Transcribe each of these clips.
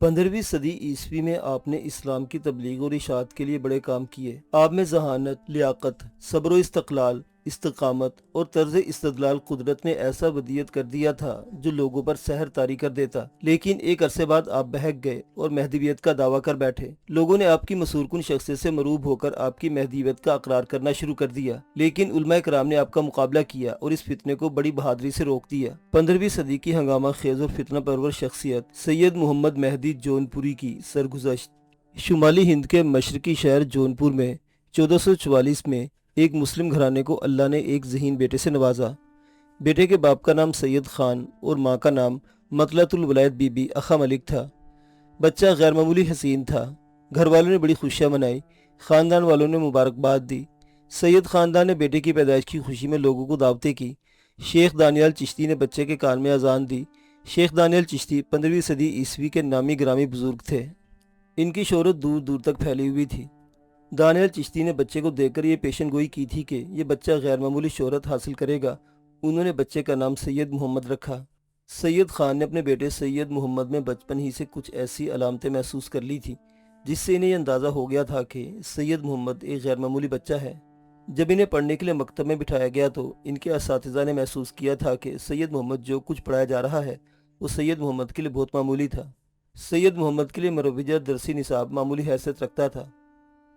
15ویں صدی عیسوی میں آپ نے اسلام کی تبلیغ اور اشاعت کے لیے بڑے کام کیے۔ آپ میں ذہانت، لیاقت، صبر و استقلال، استقامت اور طرز استدلال قدرت نے ایسا ودیت کر دیا تھا جو لوگوں پر سحر طاری کر دیتا۔ لیکن ایک عرصے بعد آپ بہک گئے اور مہدویت کا دعویٰ کر بیٹھے۔ لوگوں نے آپ کی مسحور کن شخصیت سے مروب ہو کر آپ کی مہدویت کا اقرار کرنا شروع کر دیا، لیکن علماء کرام نے آپ کا مقابلہ کیا اور اس فتنے کو بڑی بہادری سے روک دیا۔ 15ویں صدی کی ہنگامہ خیز اور فتنہ پرور شخصیت سید محمد مہدی جون پوری کی سرگزشت۔ شمالی ہند کے مشرقی شہر جون پور میں 1444 میں ایک مسلم گھرانے کو اللہ نے ایک ذہین بیٹے سے نوازا۔ بیٹے کے باپ کا نام سید خان اور ماں کا نام مطلعۃ الولایت بی بی اخا ملک تھا۔ بچہ غیر معمولی حسین تھا۔ گھر والوں نے بڑی خوشیاں منائی، خاندان والوں نے مبارکباد دی۔ سید خاندان نے بیٹے کی پیدائش کی خوشی میں لوگوں کو دعوتیں کی۔ شیخ دانیال چشتی نے بچے کے کان میں اذان دی۔ شیخ دانیال چشتی 15ویں صدی عیسوی کے نامی گرامی بزرگ تھے۔ ان کی شہرت دور دور تک پھیلی ہوئی تھی۔ دانیال چشتی نے بچے کو دیکھ کر یہ پیشن گوئی کی تھی کہ یہ بچہ غیر معمولی شہرت حاصل کرے گا۔ انہوں نے بچے کا نام سید محمد رکھا۔ سید خان نے اپنے بیٹے سید محمد میں بچپن ہی سے کچھ ایسی علامتیں محسوس کر لی تھی جس سے انہیں یہ اندازہ ہو گیا تھا کہ سید محمد ایک غیر معمولی بچہ ہے۔ جب انہیں پڑھنے کے لیے مکتب میں بٹھایا گیا تو ان کے اساتذہ نے محسوس کیا تھا کہ سید محمد جو کچھ پڑھایا جا رہا ہے وہ سید محمد کے لیے بہت معمولی تھا۔ سید محمد کے لیے مروجہ درسی نصاب معمولی حیثیت رکھتا تھا۔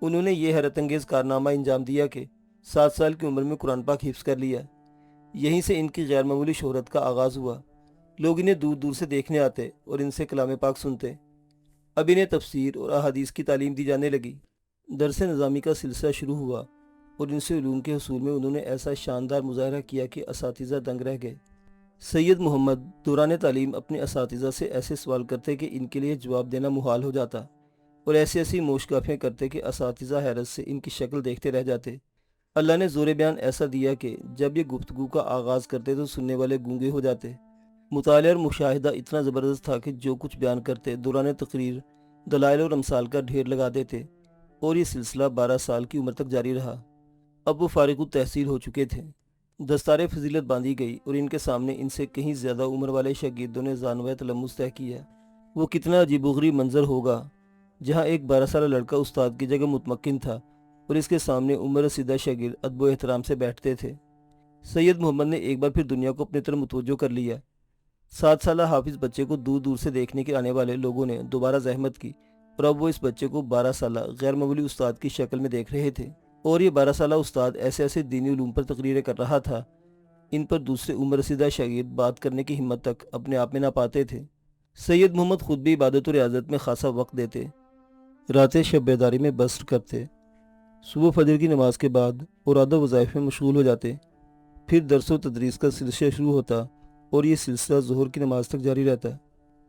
انہوں نے یہ حیرت انگیز کارنامہ انجام دیا کہ 7 سال کی عمر میں قرآن پاک حفظ کر لیا۔ یہیں سے ان کی غیر معمولی شہرت کا آغاز ہوا۔ لوگ انہیں دور دور سے دیکھنے آتے اور ان سے کلام پاک سنتے۔ اب انہیں تفسیر اور احادیث کی تعلیم دی جانے لگی۔ درس نظامی کا سلسلہ شروع ہوا اور ان سے علوم کے حصول میں انہوں نے ایسا شاندار مظاہرہ کیا کہ اساتذہ دنگ رہ گئے۔ سید محمد دوران تعلیم اپنے اساتذہ سے ایسے سوال کرتے کہ ان کے لیے جواب دینا محال ہو جاتا اور ایسی ایسی موشگافیاں کرتے کہ اساتذہ حیرت سے ان کی شکل دیکھتے رہ جاتے۔ اللہ نے زور بیان ایسا دیا کہ جب یہ گفتگو کا آغاز کرتے تو سننے والے گونگے ہو جاتے۔ مطالعہ اور مشاہدہ اتنا زبردست تھا کہ جو کچھ بیان کرتے دوران تقریر دلائل اور امثال کا ڈھیر لگا دیتے، اور یہ سلسلہ 12 سال کی عمر تک جاری رہا۔ اب وہ فارغ التحصیل ہو چکے تھے۔ دستار فضیلت باندھی گئی اور ان کے سامنے ان سے کہیں زیادہ عمر والے شاگردوں نے زانوہ تلمس طے کیا۔ وہ کتنا عجیب و غریب منظر ہوگا جہاں ایک 12 سالہ لڑکا استاد کی جگہ متمکن تھا اور اس کے سامنے عمر رسیدہ شاگرد ادب و احترام سے بیٹھتے تھے۔ سید محمد نے ایک بار پھر دنیا کو اپنی طرف متوجہ کر لیا۔ 7 سالہ حافظ بچے کو دور دور سے دیکھنے کے آنے والے لوگوں نے دوبارہ زحمت کی اور اب وہ اس بچے کو 12 سالہ غیر معمولی استاد کی شکل میں دیکھ رہے تھے، اور یہ 12 سالہ استاد ایسے ایسے دینی علوم پر تقریریں کر رہا تھا ان پر دوسرے عمر رسیدہ شاگرد بات کرنے کی ہمت تک اپنے آپ میں نہ پاتے تھے۔ سید محمد خود بھی عبادت و ریاضت میں خاصا وقت دیتے، راتیں شب بیداری میں بسر کرتے، صبح فجر کی نماز کے بعد ارادہ وظائف میں مشغول ہو جاتے، پھر درس و تدریس کا سلسلہ شروع ہوتا اور یہ سلسلہ ظہر کی نماز تک جاری رہتا۔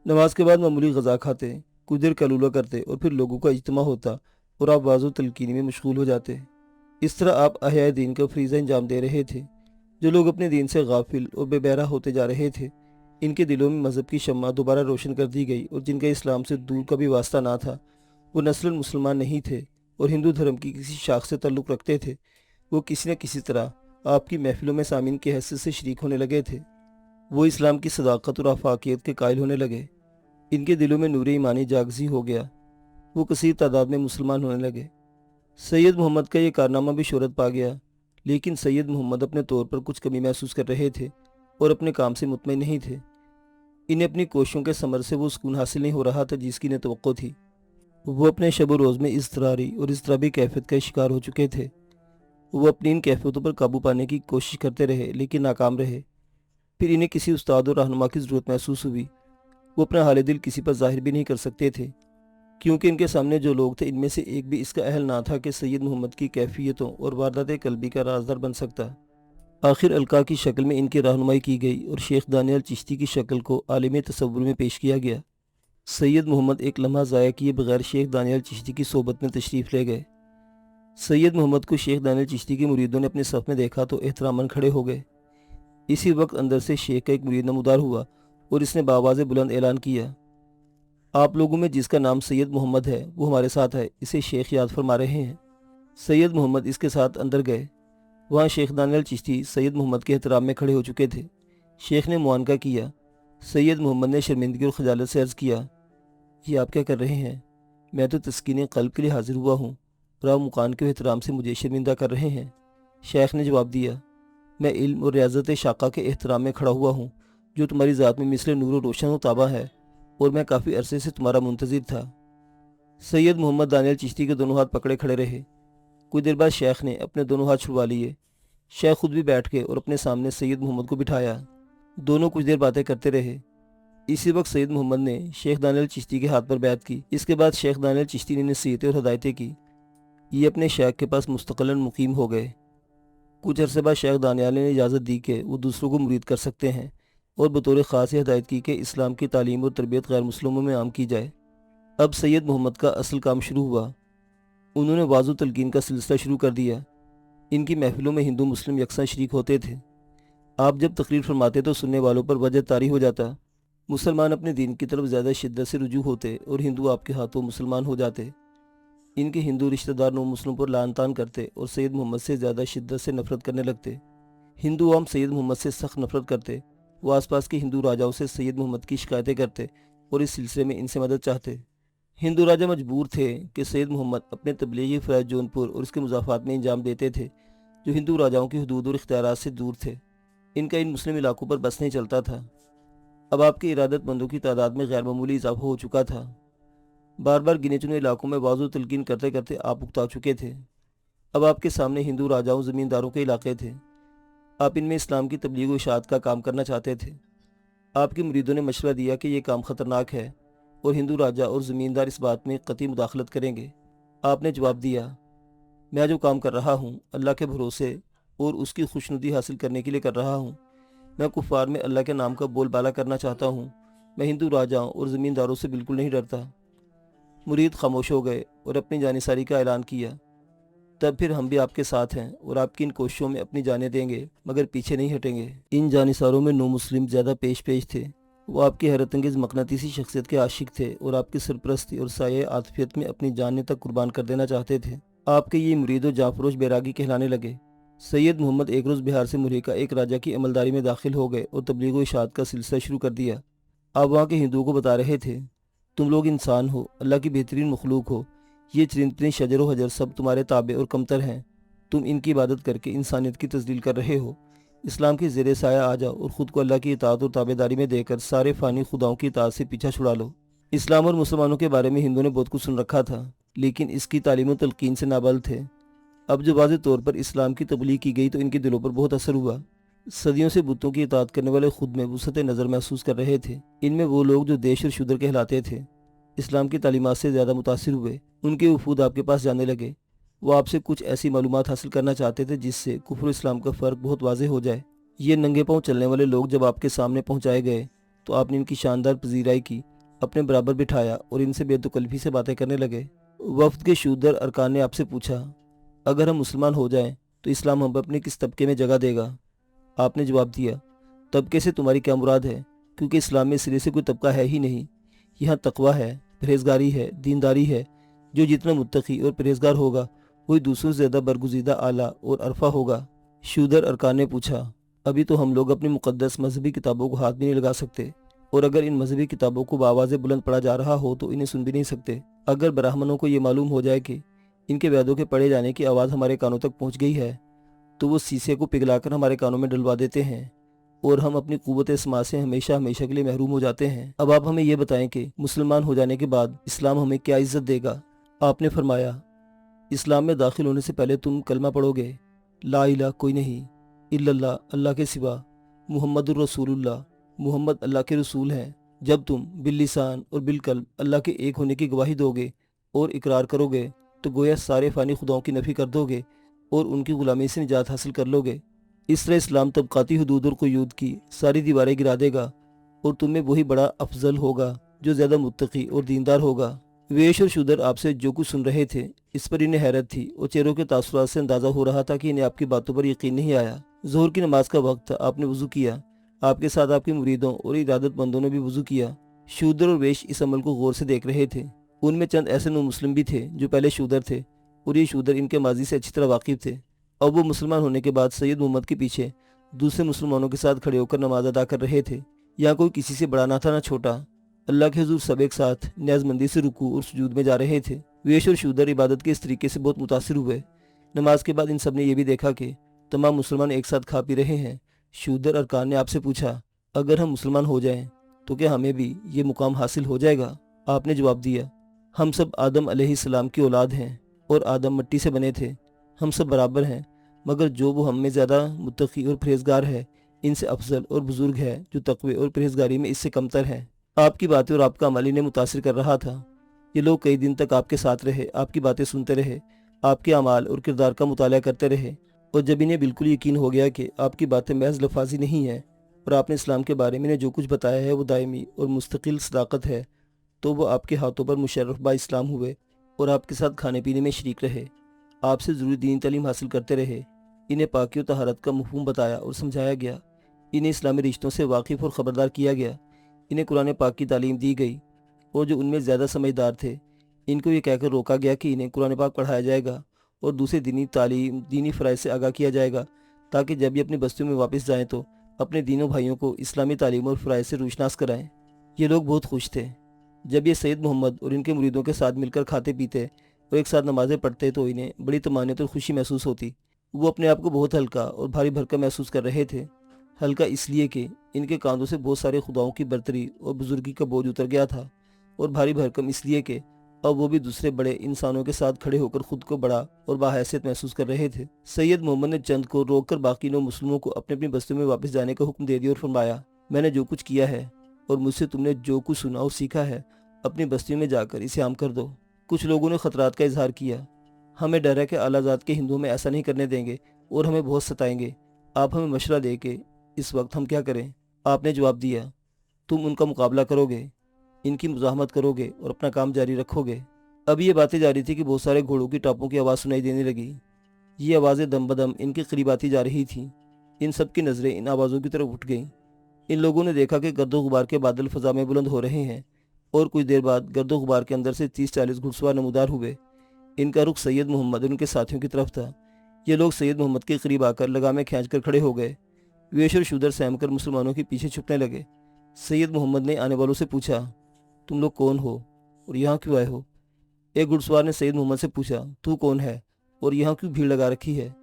نماز کے بعد معمولی غذا کھاتے، کچھ دیر قیلولہ کرتے اور پھر لوگوں کا اجتماع ہوتا اور آپ واعظ و تلقین میں مشغول ہو جاتے۔ اس طرح آپ احیاء دین کا فریضہ انجام دے رہے تھے۔ جو لوگ اپنے دین سے غافل اور بے بہرہ ہوتے جا رہے تھے ان کے دلوں میں مذہب کی شمع دوبارہ روشن کر دی گئی، اور جن کا اسلام سے دور کا بھی واسطہ نہ تھا، وہ نسلاً مسلمان نہیں تھے اور ہندو دھرم کی کسی شاخ سے تعلق رکھتے تھے، وہ کسی نہ کسی طرح آپ کی محفلوں میں سامعین کی حیثیت سے شریک ہونے لگے تھے۔ وہ اسلام کی صداقت اور آفاقیت کے قائل ہونے لگے۔ ان کے دلوں میں نور ایمانی جاگزی ہو گیا۔ وہ کثیر تعداد میں مسلمان ہونے لگے۔ سید محمد کا یہ کارنامہ بھی شہرت پا گیا، لیکن سید محمد اپنے طور پر کچھ کمی محسوس کر رہے تھے اور اپنے کام سے مطمئن نہیں تھے۔ انہیں اپنی کوششوں کے ثمر سے وہ سکون حاصل نہیں ہو رہا تھا جس کی انہیں توقع تھی۔ وہ اپنے شب و روز میں اضطراری اور اضطرابی کیفیت کا شکار ہو چکے تھے۔ وہ اپنی ان کیفیتوں پر قابو پانے کی کوشش کرتے رہے لیکن ناکام رہے۔ پھر انہیں کسی استاد اور رہنما کی ضرورت محسوس ہوئی۔ وہ اپنا حال دل کسی پر ظاہر بھی نہیں کر سکتے تھے کیونکہ ان کے سامنے جو لوگ تھے ان میں سے ایک بھی اس کا اہل نہ تھا کہ سید محمد کی کیفیتوں اور واردات قلبی کا رازدار بن سکتا۔ آخر القاء کی شکل میں ان کی رہنمائی کی گئی اور شیخ دانیال چشتی کی شکل کو عالم تصور میں پیش کیا گیا۔ سید محمد ایک لمحہ ضائع کیے بغیر شیخ دانیال چشتی کی صحبت میں تشریف لے گئے۔ سید محمد کو شیخ دانیال چشتی کے مریدوں نے اپنے صف میں دیکھا تو احتراماً کھڑے ہو گئے۔ اسی وقت اندر سے شیخ کا ایک مرید نمودار ہوا اور اس نے بآواز بلند اعلان کیا، آپ لوگوں میں جس کا نام سید محمد ہے وہ ہمارے ساتھ ہے، اسے شیخ یاد فرما رہے ہیں۔ سید محمد اس کے ساتھ اندر گئے۔ وہاں شیخ دانیال چشتی سید محمد کے احترام میں کھڑے ہو چکے تھے۔ شیخ نے معانقہ کیا۔ سید محمد نے شرمندگی اور خجالت سے عرض کیا، یہ آپ کیا کر رہے ہیں؟ میں تو تسکین قلب کے لیے حاضر ہوا ہوں اور آپ مکان کے احترام سے مجھے شرمندہ کر رہے ہیں۔ شیخ نے جواب دیا، میں علم اور ریاضت شاقہ کے احترام میں کھڑا ہوا ہوں جو تمہاری ذات میں مثل نور و روشن و تابہ ہے، اور میں کافی عرصے سے تمہارا منتظر تھا۔ سید محمد دانیال چشتی کے دونوں ہاتھ پکڑے کھڑے رہے۔ کچھ دیر بعد شیخ نے اپنے دونوں ہاتھ چھڑوا لیے۔ شیخ خود بھی بیٹھ گئے اور اپنے سامنے سید محمد کو بٹھایا۔ دونوں کچھ دیر باتیں کرتے رہے۔ اسی وقت سید محمد نے شیخ دانیال چشتی کے ہاتھ پر بیعت کی۔ اس کے بعد شیخ دانیال چشتی نے نصیحتیں اور ہدایتیں کی۔ یہ اپنے شیخ کے پاس مستقلاً مقیم ہو گئے۔ کچھ عرصے بعد شیخ دانیال نے اجازت دی کہ وہ دوسروں کو مرید کر سکتے ہیں، اور بطور خاص یہ ہدایت کی کہ اسلام کی تعلیم اور تربیت غیر مسلموں میں عام کی جائے۔ اب سید محمد کا اصل کام شروع ہوا۔ انہوں نے وعظ و تلقین کا سلسلہ شروع کر دیا۔ ان کی محفلوں میں ہندو مسلم یکساں شریک ہوتے تھے۔ آپ جب تقریر فرماتے تو سننے والوں پر وجہ طاری ہو جاتا۔ مسلمان اپنے دین کی طرف زیادہ شدت سے رجوع ہوتے اور ہندو آپ کے ہاتھوں مسلمان ہو جاتے۔ ان کے ہندو رشتہ دار نو مسلموں پر لعن طعن کرتے اور سید محمد سے زیادہ شدت سے نفرت کرنے لگتے۔ ہندو عوام سید محمد سے سخت نفرت کرتے۔ وہ آس پاس کے ہندو راجاؤں سے سید محمد کی شکایتیں کرتے اور اس سلسلے میں ان سے مدد چاہتے۔ ہندو راجا مجبور تھے کہ سید محمد اپنے تبلیغی فرائض جون پور اور اس کے مضافات میں انجام دیتے تھے جو ہندو راجاؤں کی حدود اور اختیارات سے دور تھے۔ ان کا ان مسلم علاقوں پر بس نہیں چلتا تھا۔ اب آپ کے ارادت مندوں کی تعداد میں غیر معمولی اضافہ ہو چکا تھا۔ بار بار گنے چنے علاقوں میں وعظ و تلقین کرتے کرتے آپ اکتا چکے تھے۔ اب آپ کے سامنے ہندو راجاؤں زمینداروں کے علاقے تھے۔ آپ ان میں اسلام کی تبلیغ و اشاعت کا کام کرنا چاہتے تھے۔ آپ کے مریدوں نے مشورہ دیا کہ یہ کام خطرناک ہے اور ہندو راجا اور زمیندار اس بات میں قطعی مداخلت کریں گے۔ آپ نے جواب دیا، میں جو کام کر رہا ہوں اللہ کے بھروسے اور اس کی خوشنودی حاصل کرنے کے لیے کر رہا ہوں۔ میں کفار میں اللہ کے نام کا بول بالا کرنا چاہتا ہوں۔ میں ہندو راجاؤں اور زمینداروں سے بالکل نہیں ڈرتا۔ مرید خاموش ہو گئے اور اپنی جانثاری کا اعلان کیا۔ تب پھر ہم بھی آپ کے ساتھ ہیں اور آپ کی ان کوششوں میں اپنی جانیں دیں گے مگر پیچھے نہیں ہٹیں گے۔ ان جانثاروں میں نو مسلم زیادہ پیش تھے۔ وہ آپ کی حیرت انگیز مقناطیسی شخصیت کے عاشق تھے اور آپ کی سرپرستی اور سایہ عاطفیت میں اپنی جانیں تک قربان کر دینا چاہتے تھے۔ آپ کے یہ مرید و جانفروش بیراگی کہلانے لگے۔ سید محمد ایک روز بہار سے ملحقہ ایک راجا کی عملداری میں داخل ہو گئے اور تبلیغ و اشاعت کا سلسلہ شروع کر دیا۔ آپ وہاں کے ہندوؤں کو بتا رہے تھے، تم لوگ انسان ہو، اللہ کی بہترین مخلوق ہو، یہ چرند شجر و حجر سب تمہارے تابع اور کمتر ہیں۔ تم ان کی عبادت کر کے انسانیت کی تذلیل کر رہے ہو۔ اسلام کے زیر سایہ آ جاؤ اور خود کو اللہ کی اطاعت اور تابع داری میں دے کر سارے فانی خداؤں کی اطاعت سے پیچھا چھڑا لو۔ اسلام اور مسلمانوں کے بارے میں ہندوؤں نے بہت کچھ سن رکھا تھا، لیکن اس کی تعلیم و تلقین سے نابلد تھے۔ اب جو واضح طور پر اسلام کی تبلیغ کی گئی تو ان کے دلوں پر بہت اثر ہوا۔ صدیوں سے بتوں کی اطاعت کرنے والے خود میں وسعت نظر محسوس کر رہے تھے۔ ان میں وہ لوگ جو دیش اور شودر کہلاتے تھے اسلام کی تعلیمات سے زیادہ متاثر ہوئے۔ ان کے وفود آپ کے پاس جانے لگے۔ وہ آپ سے کچھ ایسی معلومات حاصل کرنا چاہتے تھے جس سے کفر و اسلام کا فرق بہت واضح ہو جائے۔ یہ ننگے پاؤں چلنے والے لوگ جب آپ کے سامنے پہنچائے گئے تو آپ نے ان کی شاندار پذیرائی کی، اپنے برابر بٹھایا اور ان سے بے تکلفی سے باتیں کرنے لگے۔ وفد کے شودر ارکان نے آپ سے پوچھا، اگر ہم مسلمان ہو جائیں تو اسلام ہم اپنے کس طبقے میں جگہ دے گا؟ آپ نے جواب دیا، طبقے سے تمہاری کیا مراد ہے؟ کیونکہ اسلام میں سرے سے کوئی طبقہ ہے ہی نہیں۔ یہاں تقویٰ ہے، پرہیزگاری ہے، دینداری ہے۔ جو جتنا متقی اور پرہیزگار ہوگا وہی دوسروں سے زیادہ برگزیدہ اعلیٰ اور عرفہ ہوگا۔ شودر ارکان نے پوچھا، ابھی تو ہم لوگ اپنی مقدس مذہبی کتابوں کو ہاتھ بھی نہیں لگا سکتے، اور اگر ان مذہبی کتابوں کو بآواز بلند پڑھا جا رہا ہو تو انہیں سن بھی نہیں سکتے۔ اگر براہمنوں کو یہ معلوم ہو جائے کہ ان کے ویدوں کے پڑھے جانے کی آواز ہمارے کانوں تک پہنچ گئی ہے تو وہ سیسے کو پگھلا کر ہمارے کانوں میں ڈلوا دیتے ہیں اور ہم اپنی قوت سماع سے ہمیشہ ہمیشہ کے لیے محروم ہو جاتے ہیں۔ اب آپ ہمیں یہ بتائیں کہ مسلمان ہو جانے کے بعد اسلام ہمیں کیا عزت دے گا؟ آپ نے فرمایا، اسلام میں داخل ہونے سے پہلے تم کلمہ پڑھو گے، لا الہ کوئی نہیں الا اللہ، اللہ کے سوا، محمد الرسول اللہ، محمد اللہ کے رسول ہیں۔ جب تم باللسان اور بالقلب اللہ کے ایک ہونے کی گواہی دو گے اور اقرار کرو گے تو گویا سارے فانی خداؤں کی نفی کر دو گے اور ان کی غلامی سے نجات حاصل کر لو گے۔ اس طرح اسلام طبقاتی حدود اور قیود کی ساری دیواریں گرا دے گا اور تم میں وہی بڑا افضل ہوگا جو زیادہ متقی اور دیندار ہوگا۔ ویش اور شودر آپ سے جو کچھ سن رہے تھے اس پر انہیں حیرت تھی اور چہروں کے تاثرات سے اندازہ ہو رہا تھا کہ انہیں آپ کی باتوں پر یقین نہیں آیا۔ ظہر کی نماز کا وقت تھا۔ آپ نے وضو کیا۔ آپ کے ساتھ آپ کے مریدوں اور ارادت مندوں نے بھی وضو کیا۔ شودر اور ویش اس عمل کو غور سے دیکھ رہے تھے۔ ان میں چند ایسے نو مسلم بھی تھے جو پہلے شودر تھے اور یہ شودر ان کے ماضی سے اچھی طرح واقف تھے۔ اب وہ مسلمان ہونے کے بعد سید محمد کے پیچھے دوسرے مسلمانوں کے ساتھ کھڑے ہو کر نماز ادا کر رہے تھے۔ یہاں کوئی کسی سے بڑا نہ تھا نہ چھوٹا۔ अल्लाह के हुजूर सब एक साथ न्याज़मंदी से रुकू और सुजूद में जा रहे थे। वेश और शूदर इबादत के इस तरीके से बहुत मुतासिर हुए। नमाज के बाद इन सब ने यह भी देखा कि तमाम मुसलमान एक साथ खा पी रहे हैं। शूदर अरकान ने आपसे पूछा, अगर हम मुसलमान हो जाएं तो क्या हमें भी ये मुकाम हासिल हो जाएगा? आपने जवाब दिया, हम सब आदम अलैहिस्सलाम की औलाद हैं और आदम मिट्टी से बने थे। हम सब बराबर हैं, मगर जो वो हम में ज़्यादा मुत्तकी और परहेजगार है, इनसे अफजल और बुजुर्ग है जो तकवे और परहेजगारी में इससे कमतर है। आपकी बातें और आपका अमल इन्हें मुतासिर कर रहा था। ये लोग कई दिन तक आपके साथ रहे, आपकी बातें सुनते रहे, आपके अमाल और किरदार का मुताला करते रहे, और जब इन्हें बिल्कुल यकीन हो गया कि आपकी बातें महज लफाजी नहीं हैं और आपने इस्लाम के बारे में इन्हें जो कुछ बताया है वो दायमी और मुस्तकिल सदाकत है, तो वो आपके हाथों पर मुशर्रफ बा इस्लाम हुए और आपके साथ खाने पीने में शरीक रहे, आपसे ज़रूरी दीन तालीम हासिल करते रहे। इन्हें पाकी और तहारत का मफहूम बताया और समझाया गया। इन्हें इस्लामी रिश्तों से वाकिफ़ और ख़बरदार किया गया। इन्हें कुरान पाक की तालीम दी गई और जो उनमें ज़्यादा समझदार थे, इनको ये कहकर रोका गया कि इन्हें कुरान पाक पढ़ाया जाएगा और दूसरे दीनी तालीम, दीनी फ़राइज़ से आगाह किया जाएगा, ताकि जब ये अपनी बस्तियों में वापस जाएँ तो अपने दीनों भाइयों को इस्लामी तालीम और फ़राइज़ से रोशनास कराएँ। ये लोग बहुत खुश थे। जब ये सैयद मोहम्मद और इनके मुरीदों के साथ मिलकर खाते पीते और एक साथ नमाज़ें पढ़ते तो इन्हें बड़ी तमानियत और खुशी महसूस होती। वो अपने आप को बहुत हल्का और भारी भरकम महसूस कर रहे थे। हल्का इसलिए कि इनके कांधों से बहुत सारे खुदाओं की बर्तरी और बुजुर्गी का बोझ उतर गया था, और भारी भरकम इसलिए कि अब वो भी दूसरे बड़े इंसानों के साथ खड़े होकर खुद को बड़ा और बाहैसियत महसूस कर रहे थे। सैयद मोहम्मद ने चंद को रोककर बाकी 9 मुस्लिमों को अपनी अपनी बस्तियों में वापस जाने का हुक्म दे दिया और फरमाया, मैंने जो कुछ किया है और मुझसे तुमने जो कुछ सुना और सीखा है, अपनी बस्तियों में जाकर इसे आम कर दो। कुछ लोगों ने खतरात का इजहार किया। हमें डर है कि आलाजात के हिंदुओं में ऐसा नहीं करने देंगे और हमें बहुत सताएंगे। आप हमें मशवरा दे के इस वक्त हम क्या करें? आपने जवाब दिया, तुम उनका मुकाबला करोगे, इनकी मुज़ाहमत करोगे और अपना काम जारी रखोगे। अब ये बातें जारी थी कि बहुत सारे घोड़ों की टापों की आवाज़ सुनाई देने लगी। ये आवाज़ें दम बदम इनके करीब आती जा रही थीं। इन सब की नज़रें इन आवाज़ों की तरफ उठ गईं। इन लोगों ने देखा कि गर्दो गुबार के बादल फ़ज़ा में बुलंद हो रहे हैं और कुछ देर बाद गर्दो गुबार के अंदर से 30-40 घुड़सवार नमूदार हुए। इनका रुख सैयद मोहम्मद और उनके साथियों की तरफ था। ये लोग सैयद मोहम्मद के करीब आकर लगामें खींचकर खड़े हो गए। वेश और शूदर सहमकर मुसलमानों के पीछे छुपने लगे। सैयद मोहम्मद ने आने वालों से पूछा, तुम लोग कौन हो और यहाँ क्यों आए हो? एक घुड़सवार ने सैयद मोहम्मद से पूछा, तू कौन है और यहाँ क्यों भीड़ लगा रखी है?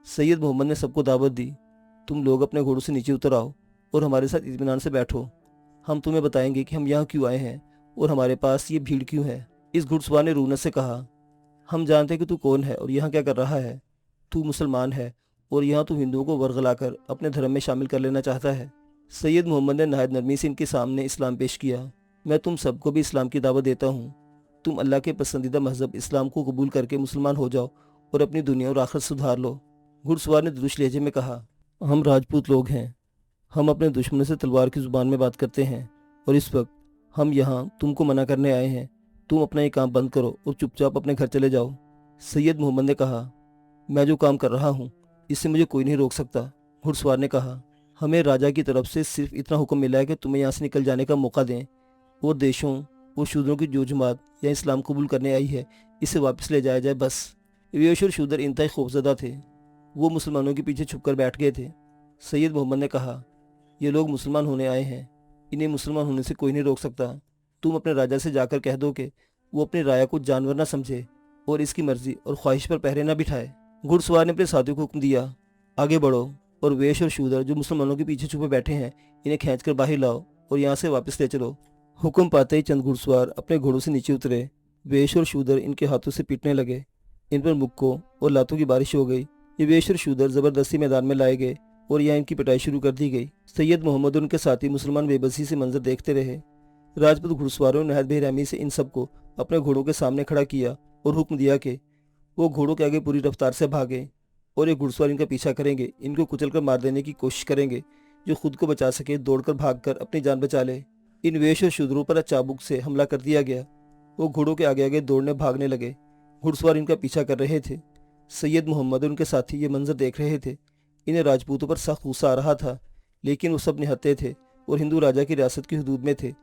सैयद मोहम्मद ने सबको दावत दी, तुम लोग अपने घोड़ों से नीचे उतर आओ और हमारे साथ इत्मीनान से बैठो। हम तुम्हें बताएंगे कि हम यहाँ क्यों आए हैं और हमारे पास ये भीड़ क्यों है। इस घुड़सवार ने रूनत से कहा, हम जानते हैं कि तू कौन है और यहाँ क्या कर रहा है। तू मुसलमान है और यहाँ तू हिंदुओं को वर्गलाकर अपने धर्म में शामिल कर लेना चाहता है। सैयद मोहम्मद ने नहायत नरमी से इनके सामने इस्लाम पेश किया। मैं तुम सबको भी इस्लाम की दावत देता हूँ। तुम अल्लाह के पसंदीदा मजहब इस्लाम को कबूल करके मुसलमान हो जाओ और अपनी दुनिया और आखिरत सुधार लो। घुड़सवार ने दुरुस्त लहजे में कहा, हम राजपूत लोग हैं, हम अपने दुश्मनों से तलवार की ज़ुबान में बात करते हैं और इस वक्त हम यहाँ तुमको मना करने आए हैं। तुम अपना ये काम बंद करो और चुपचाप अपने घर चले जाओ। सैयद मोहम्मद ने कहा, मैं जो काम कर रहा हूँ इससे मुझे कोई नहीं रोक सकता। घुड़सवार ने कहा, हमें राजा की तरफ से सिर्फ इतना हुक्म मिला है कि तुम्हें यहाँ से निकल जाने का मौका दें। वो देशों वो शूदरों की जो जमात या इस्लाम कबूल करने आई है इसे वापस ले जाया जाए, बस। वेश और शूदर इंतहाई खौफजदा थे। वो मुसलमानों के पीछे छुपकर बैठ गए थे। सैयद मोहम्मद ने कहा, ये लोग मुसलमान होने आए हैं, इन्हें मुसलमान होने से कोई नहीं रोक सकता। तुम अपने राजा से जाकर कह दो कि वो अपनी राया को जानवर ना समझे और इसकी मर्जी और ख्वाहिश पर पहरे ना बिठाए। घुड़सवार ने अपने साथियों को हुक्म दिया, आगे बढ़ो और वेश और शूदर जो मुसलमानों के पीछे छुपे बैठे हैं इन्हें खींचकर बाहर लाओ और यहाँ से वापस ले चलो। हुक्म पाते ही चंद घुड़सवार अपने घोड़ों से नीचे उतरे। वेश और शूदर इनके हाथों से पीटने लगे। इन पर मुक्कों और लातों की बारिश हो गई। ये वेश और शूदर जबरदस्ती मैदान में लाए गए और यहाँ इनकी पिटाई शुरू कर दी गई। सैयद मोहम्मद और उनके साथी मुसलमान बेबसी से मंजर देखते रहे। राजपूत घुड़सवारों ने नहायत बेरहमी से इन सबको अपने घोड़ों के सामने खड़ा किया और हुक्म दिया कि वो घोड़ों के आगे पूरी रफ्तार से भागे और ये घुड़सवार इनका पीछा करेंगे, इनको कुचलकर मार देने की कोशिश करेंगे। जो खुद को बचा सके दौड़कर भागकर अपनी जान बचा ले। इन वेश और शूदरों पर चाबुक से हमला कर दिया गया। वो घोड़ों के आगे आगे दौड़ने भागने लगे। घुड़सवार इनका पीछा कर रहे थे। सैयद मोहम्मद और उनके साथी ये मंजर देख रहे थे। इन्हें राजपूतों पर सख्त गुस्सा आ रहा था, लेकिन वो सब निहत्थे थे और हिंदू राजा की रियासत की हदूद में थे।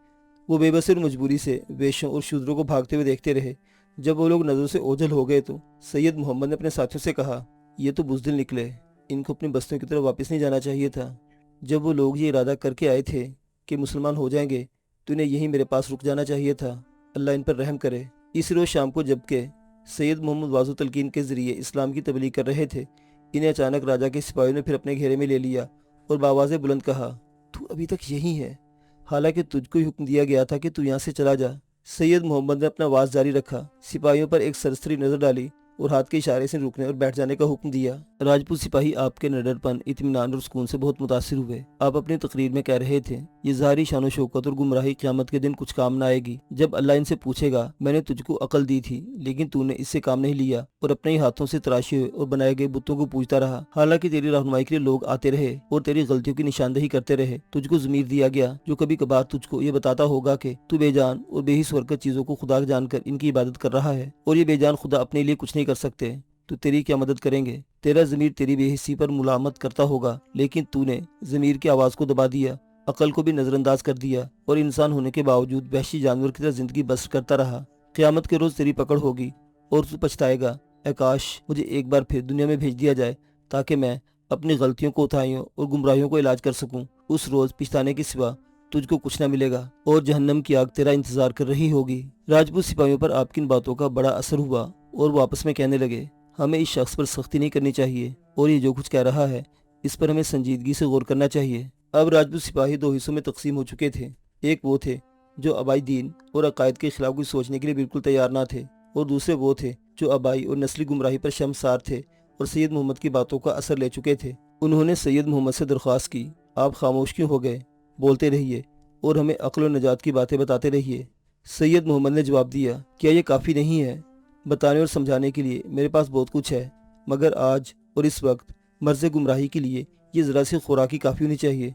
वो बेबसी और मजबूरी से वेशों और शूदरों को भागते हुए देखते रहे। जब वो लोग नजरों से ओझल हो गए तो सैयद मोहम्मद ने अपने साथियों से कहा, ये तो बुज़दिल निकले, इनको अपनी बस्तियों की तरफ वापस नहीं जाना चाहिए था। जब वो लोग ये इरादा करके आए थे कि मुसलमान हो जाएंगे, तूने यहीं मेरे पास रुक जाना चाहिए था। अल्लाह इन पर रहम करे। इस रोज शाम को जबकि सैयद मोहम्मद वाजू तलकीन के जरिए इस्लाम की तबलीग कर रहे थे, इन्हें अचानक राजा के सिपाहियों ने फिर अपने घेरे में ले लिया और बावाज़ बुलंद कहा, तू अभी तक यहीं है, हालांकि तुझको ही हुक्म दिया गया था कि तू यहाँ से चला जा। सैयद मोहम्मद ने अपना आवाज जारी रखा, सिपाहियों पर एक सरसरी नजर डाली और हाथ के इशारे से रुकने और बैठ जाने का हुक्म दिया। राजपूत सिपाही आपके निडरपन, इत्मीनान और सुकून से बहुत मुतासिर हुए। आप अपनी तकरीर में कह रहे थे, ये ज़ाहिरी शान शौकत और गुमराही क़यामत के दिन कुछ काम न आएगी, जब अल्लाह इनसे पूछेगा, मैंने तुझको अकल दी थी लेकिन तूने इससे काम नहीं लिया और अपने ही हाथों से तराशे हुए और बनाए गए बुतों को पूजता रहा। हालांकि तेरी रहनुमाई के लिए लोग आते रहे और तेरी गलतियों की निशानदेही करते रहे। तुझको ज़मीर दिया गया जो कभी कभार तुझको ये बताता होगा कि तू बेजान और बेहिस वरकत चीजों को खुदा जानकर इनकी इबादत कर रहा है और ये बेजान खुदा अपने लिए कुछ नहीं कर सकते, तो तेरी क्या मदद करेंगे। तेरा ज़मीर तेरी बेहिस्सी पर मुलामत करता होगा, लेकिन तूने ज़मीर की आवाज़ को दबा दिया, अकल को भी नज़रअंदाज कर दिया और इंसान होने के बावजूद वहशी जानवर की तरह जिंदगी बसर करता रहा। क़यामत के रोज़ तेरी पकड़ होगी और तू पछताएगा, ऐ काश मुझे एक बार फिर दुनिया में भेज दिया जाए ताकि मैं अपनी गलतियों को उठाइयों और गुमराहियों को इलाज कर सकूं। उस रोज़ पछताने के सिवा तुझको कुछ न मिलेगा और जहन्नम की आग तेरा इंतजार कर रही होगी। राजपूत सिपाहियों पर आपकी इन बातों का बड़ा असर हुआ और वो आपस में कहने लगे, हमें इस शख्स पर सख्ती नहीं करनी चाहिए और ये जो कुछ कह रहा है इस पर हमें संजीदगी से गौर करना चाहिए। अब राजपूत सिपाही दो हिस्सों में तकसीम हो चुके थे। एक वो थे जो आबाई दीन और अकायद के खिलाफ कुछ सोचने के लिए बिल्कुल तैयार ना थे, और दूसरे वो थे जो आबाई और नस्ली गुमराही पर शर्मसार थे और सैयद मोहम्मद की बातों का असर ले चुके थे। उन्होंने सैयद मोहम्मद से दरख्वास्त की, आप खामोश क्यों हो गए, बोलते रहिए और हमें अक्ल और नजात की बातें बताते रहिए। सैयद मोहम्मद ने जवाब दिया, क्या ये काफ़ी नहीं है? बताने और समझाने के लिए मेरे पास बहुत कुछ है, मगर आज और इस वक्त मर्ज़ गुमराही के लिए ये ज़रा सी खुराकी काफ़ी होनी चाहिए।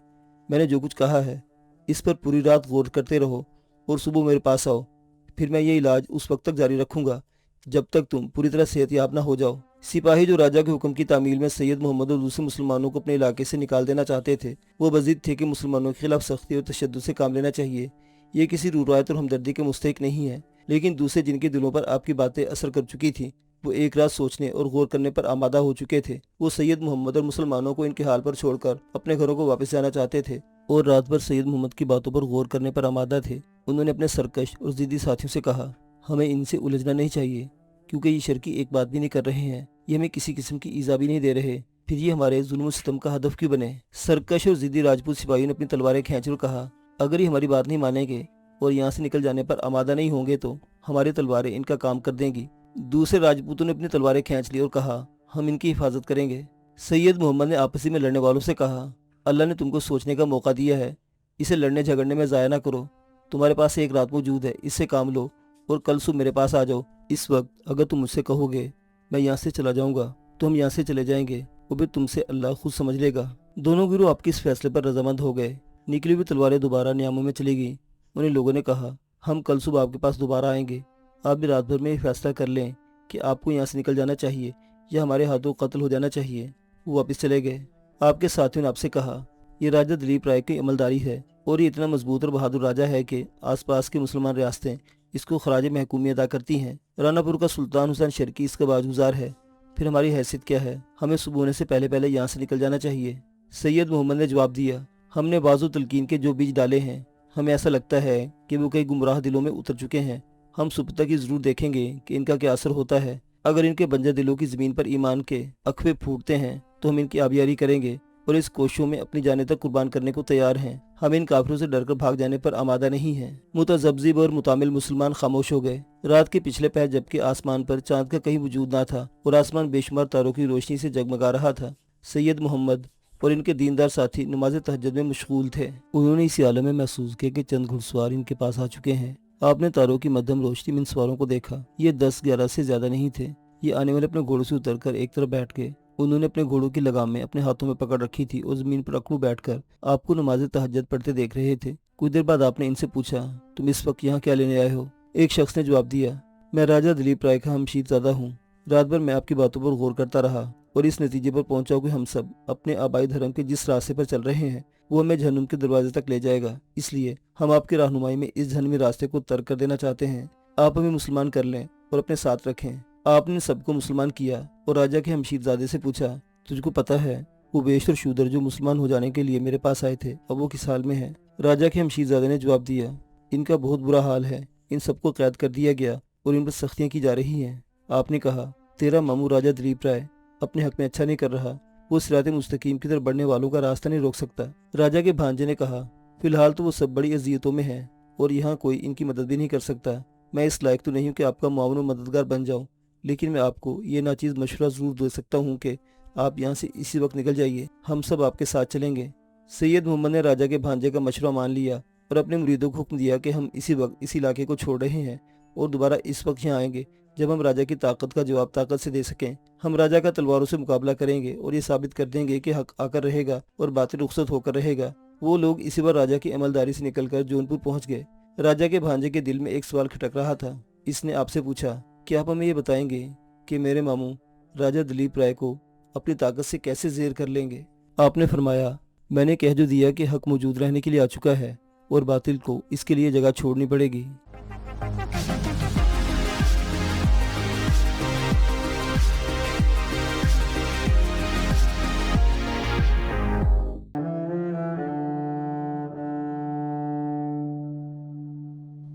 मैंने जो कुछ कहा है इस पर पूरी रात गौर करते रहो और सुबह मेरे पास आओ, फिर मैं ये इलाज उस वक्त तक जारी रखूंगा जब तक तुम पूरी तरह सेहतयाब ना हो जाओ। सिपाही जो राजा के हुक्म की तामील में सैयद मोहम्मद और दूसरे मुसलमानों को अपने इलाके से निकाल देना चाहते थे, वो बज़िद थे कि मुसलमानों के खिलाफ सख्ती और तशद्दुद से काम लेना चाहिए। ये किसी रुवायत और हमदर्दी के मुस्तहिक नहीं है, लेकिन दूसरे जिनके दिलों पर आपकी बातें असर कर चुकी थी, वो एक रात सोचने और गौर करने पर आमादा हो चुके थे। वो सैयद मोहम्मद और मुसलमानों को इनके हाल पर छोड़कर अपने घरों को वापस जाना चाहते थे और रात भर सैयद मोहम्मद की बातों पर गौर करने पर आमादा थे। उन्होंने अपने सरकश और ज़िद्दी साथियों से कहा, हमें इनसे उलझना नहीं चाहिए, क्योंकि ये शर की एक बात भी नहीं कर रहे हैं, ये हमें किसी किस्म की ईजा भी नहीं दे रहे, फिर ये हमारे जुल्म सितम का हदफ क्यों बने। सरकश और ज़िद्दी राजपूत सिपाहियों ने अपनी तलवारें खींच कर कहा, अगर ये हमारी बात नहीं मानेंगे और यहाँ से निकल जाने पर आमादा नहीं होंगे तो हमारी तलवारें इनका काम कर देंगी। दूसरे राजपूतों ने अपनी तलवारें खींच ली और कहा, हम इनकी हिफाजत करेंगे। सैयद मोहम्मद ने आपसी में लड़ने वालों से कहा, अल्लाह ने तुमको सोचने का मौका दिया है, इसे लड़ने झगड़ने में ज़ाया ना करो। तुम्हारे पास एक रात मौजूद है, इससे काम लो और कल सुबह मेरे पास आ जाओ। इस वक्त अगर तुम मुझसे कहोगे मैं यहाँ से चला जाऊँगा तो हम यहाँ से चले जाएंगे और फिर तुमसे अल्लाह खुद समझ लेगा। दोनों गिरोह आपके इस फैसले पर रजामंद हो गए। निकली हुई तलवारें दोबारा नियामों में चली गई। उन्हें लोगों ने कहा, हम कल सुबह आपके पास दोबारा आएंगे, आप भी रात भर में फैसला कर लें कि आपको यहाँ से निकल जाना चाहिए या हमारे हाथों कत्ल हो जाना चाहिए। वो वापस चले गए। आपके साथियों ने आपसे कहा, ये राजा दिलीप राय की अमलदारी है और ये इतना मजबूत और बहादुर राजा है कि आसपास की मुसलमान रियासतें इसको खराज महकूमी अदा करती हैं। रानापुर का सुल्तान हुसैन शर्की इसका बाजगुजार है, फिर हमारी हैसियत क्या है? हमें सुबह होने से पहले पहले यहाँ से निकल जाना चाहिए। सैयद मोहम्मद ने जवाब दिया, हमने वाज़ो तलकीन के जो बीज डाले हैं, हमें ऐसा लगता है कि वो कई गुमराह दिलों में उतर चुके हैं। हम सुबह तक ही जरूर देखेंगे कि इनका क्या असर होता है। अगर इनके बंजर दिलों की ज़मीन पर ईमान के अखवे फूटते हैं तो हम इनकी आबियारी करेंगे और इस कोशिशों में अपनी जाने तक कुर्बान करने को तैयार हैं। हम इन काफिरों से डरकर भाग जाने पर आमादा नहीं हैं। मुतज़ब्ज़िब और मुतामिल मुसलमान खामोश हो गए। रात के पिछले पहर जबकि आसमान पर चांद का कहीं वजूद ना था और आसमान बेशुमार तारों की रोशनी से जगमगा रहा था, सैयद मोहम्मद और इनके दीनदार साथी नमाज तहज्जुद में मशगूल थे। उन्होंने इसी आलम में महसूस किया कि चंद घुड़सवार इनके पास आ चुके हैं। आपने तारों की मध्यम रोशनी में इन सवारों को देखा। ये 10-11 से ज्यादा नहीं थे। ये आने वाले अपने घोड़ों से उतरकर एक तरफ बैठ गए। उन्होंने अपने घोड़ों की लगाम में अपने हाथों में पकड़ रखी थी और जमीन पर अकड़ू बैठकर आपको नमाज तहज्जुद पढ़ते देख रहे थे। कुछ देर बाद आपने इनसे पूछा, तुम इस वक्त यहाँ क्या लेने आए हो? एक शख्स ने जवाब दिया, मैं राजा दिलीप राय का हमशीरजादा हूँ। रात भर मैं आपकी बातों पर गौर करता रहा और इस नतीजे पर पहुंचा कि हम सब अपने आबाई धर्म के जिस रास्ते पर चल रहे हैं वो हमें जहन्नुम के दरवाजे तक ले जाएगा। इसलिए हम आपकी रहनुमाई में इस जहन्नमी रास्ते को तर्क कर देना चाहते हैं। आप हमें मुसलमान कर लें और अपने साथ रखें। आपने सबको मुसलमान किया और राजा के हमशीरजादे से पूछा, तुझको पता है वो बेश और शूदर जो मुसलमान हो जाने के लिए मेरे पास आए थे अब वो किस हाल में है? राजा के हमशीरजादे ने जवाब दिया, ان کا بہت برا حال ہے، ان سب کو قید کر دیا گیا اور ان پر سختیاں کی جا رہی ہیں۔ آپ نے کہا، تیرا ماموں راجہ دلیپ رائے اپنے حق میں اچھا نہیں کر رہا، وہ صراط مستقیم کی طرف بڑھنے والوں کا راستہ نہیں روک سکتا۔ راجہ کے بھانجے نے کہا، فی الحال تو وہ سب بڑی اذیتوں میں ہیں اور یہاں کوئی ان کی مدد بھی نہیں کر سکتا۔ میں اس لائق تو نہیں ہوں کہ آپ کا معاون و مددگار بن جاؤں، لیکن میں آپ کو یہ ناچیز مشورہ ضرور دے سکتا ہوں کہ آپ یہاں سے اسی وقت نکل جائیے، ہم سب آپ کے ساتھ چلیں گے۔ سید محمد نے راجہ کے بھانجے کا مشورہ مان لیا اور اپنے مریدوں کو حکم دیا کہ ہم اسی وقت اس علاقے کو چھوڑ رہے ہیں اور دوبارہ اس وقت یہاں آئیں گے جب ہم راجہ کی طاقت کا جواب طاقت سے دے سکیں۔ ہم راجہ کا تلواروں سے مقابلہ کریں گے اور یہ ثابت کر دیں گے کہ حق آ کر رہے گا اور باطل رخصت ہو کر رہے گا۔ وہ لوگ اسی بار راجہ کی عملداری سے نکل کر جونپور پہنچ گئے۔ راجہ کے بھانجے کے دل میں ایک سوال کھٹک رہا تھا۔ اس نے آپ سے پوچھا، کیا آپ ہمیں یہ بتائیں گے کہ میرے ماموں راجہ دلیپ رائے کو اپنی طاقت سے کیسے زیر کر لیں گے؟ آپ نے فرمایا، میں نے کہہ جو دیا کہ حق موجود رہنے کے لیے آ چکا ہے اور باطل کو اس کے لیے جگہ چھوڑنی پڑے گی۔